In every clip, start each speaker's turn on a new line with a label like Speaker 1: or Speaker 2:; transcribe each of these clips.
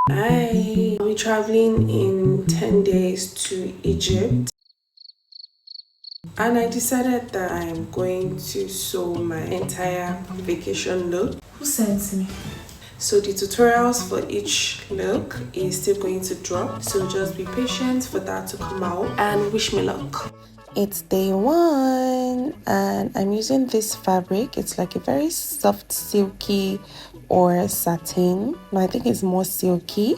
Speaker 1: I'll be traveling in 10 days to Egypt, and I decided that I'm going to sew my entire vacation look.
Speaker 2: Who sent me?
Speaker 1: So the tutorials for each look is still going to drop, so just be patient for that to come out and wish me luck. It's day one and I'm using this fabric. It's like a very soft silky or satin. No, I think it's more silky.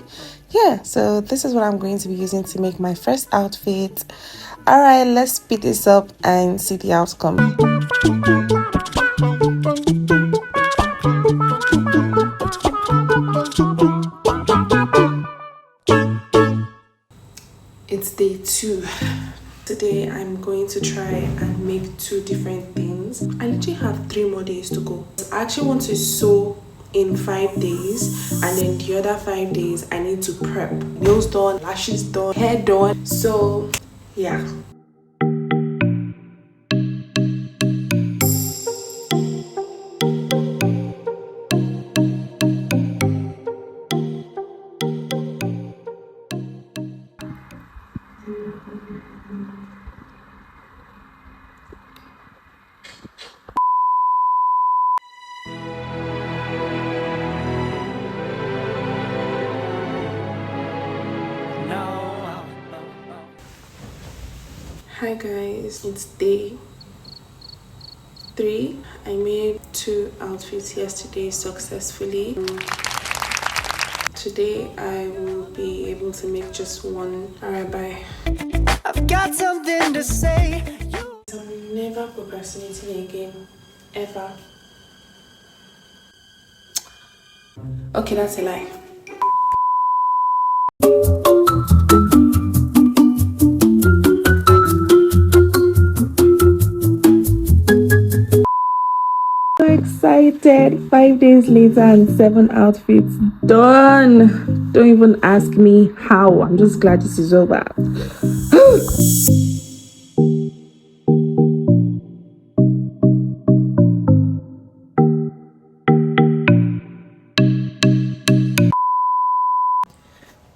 Speaker 1: Yeah, so this is what I'm going to be using to make my first outfit. All right, let's speed this up and see the outcome. It's day two. Today I'm going to try and make two different things. I literally have 3 more days to go. I actually want to sew in 5 days, and then the other 5 days I need to prep. Nails done, lashes done, hair done. So yeah. Hi guys, it's day 3. I made 2 outfits yesterday successfully. Today I will be able to make just one. Alright, bye. I've got something to say. I'm never procrastinating again, ever. Okay, that's a lie. So excited. 5 days later and 7 outfits done. Don't even ask me how. I'm just glad this is over.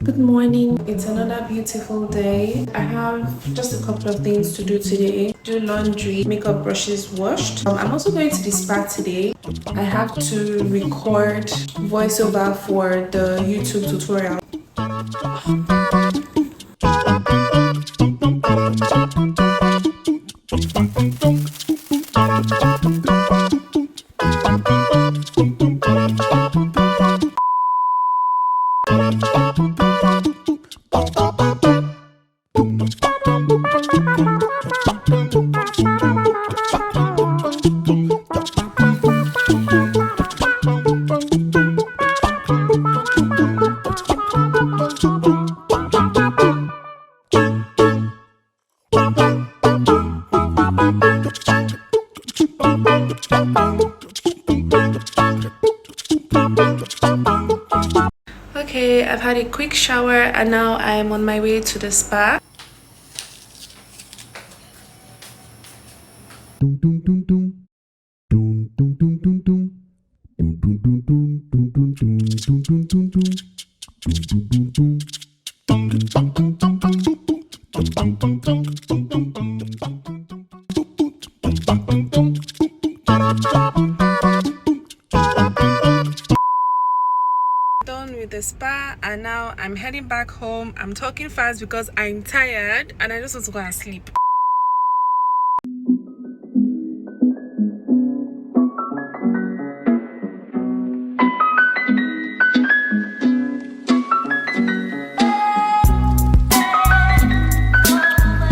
Speaker 1: Good morning. It's another beautiful day. I have just a couple of things to do today. Do laundry, makeup brushes washed. I'm also going to the spa today. I have to record voiceover for the YouTube tutorial. Okay, I've had a quick shower and now I'm on my way to the spa. Done with the spa and now I'm heading back home. I'm talking fast because I'm tired and I just want to go and sleep.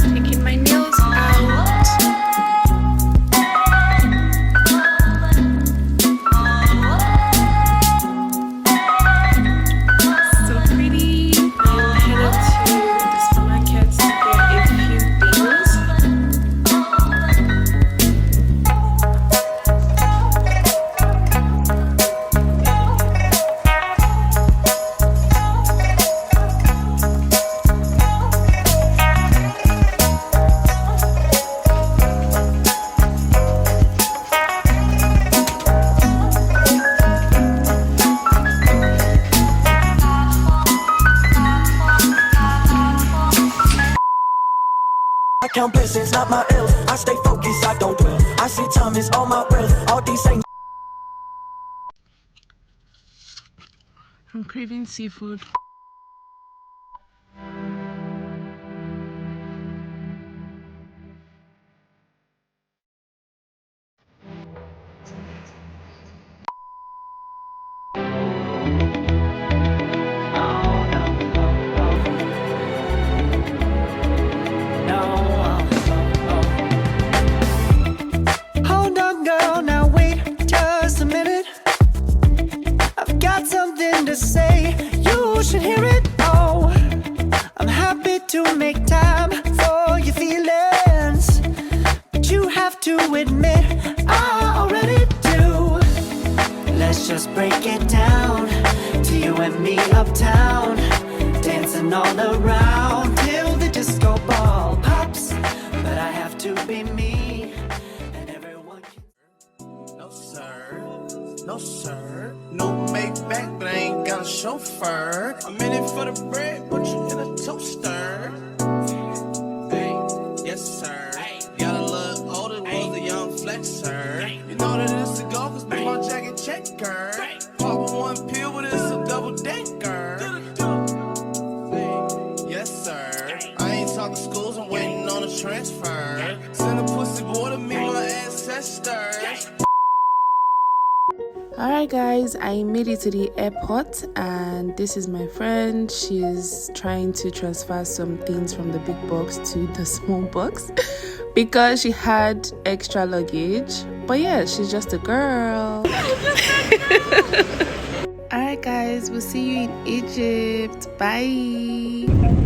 Speaker 1: Taking my nails out. So pretty. I'm headed to the supermarket to get a few things.
Speaker 2: Count blessings, not my ills. I stay focused, I don't dwell. I see time is all my wealth. All these ain't.
Speaker 1: I'm craving seafood.
Speaker 2: Hold on, girl, now wait just a minute. I've got something to say, you should hear it. Oh, I'm happy to make time for your feelings, but you have to admit I already do. Let's just break it down to you and me uptown, dancing all around till the disco ball pops. But I have to be me, and everyone can.
Speaker 3: No sir, no sir. No Maybach, but I ain't got a chauffeur. I'm in it for the bread, put you in a toaster. Hey, yes sir. Got a little older, was a young flexer. You know that it's a go, cause my jacket checker. Pop one pill, but it's a double decker. Yes sir. I ain't talking schools, I'm waiting on a transfer. Send a pussy boy to meet my ancestors.
Speaker 1: Alright guys, I made it to the airport and this is my friend. She's trying to transfer some things from the big box to the small box because she had extra luggage. But yeah, she's just a girl. Alright guys, we'll see you in Egypt. Bye.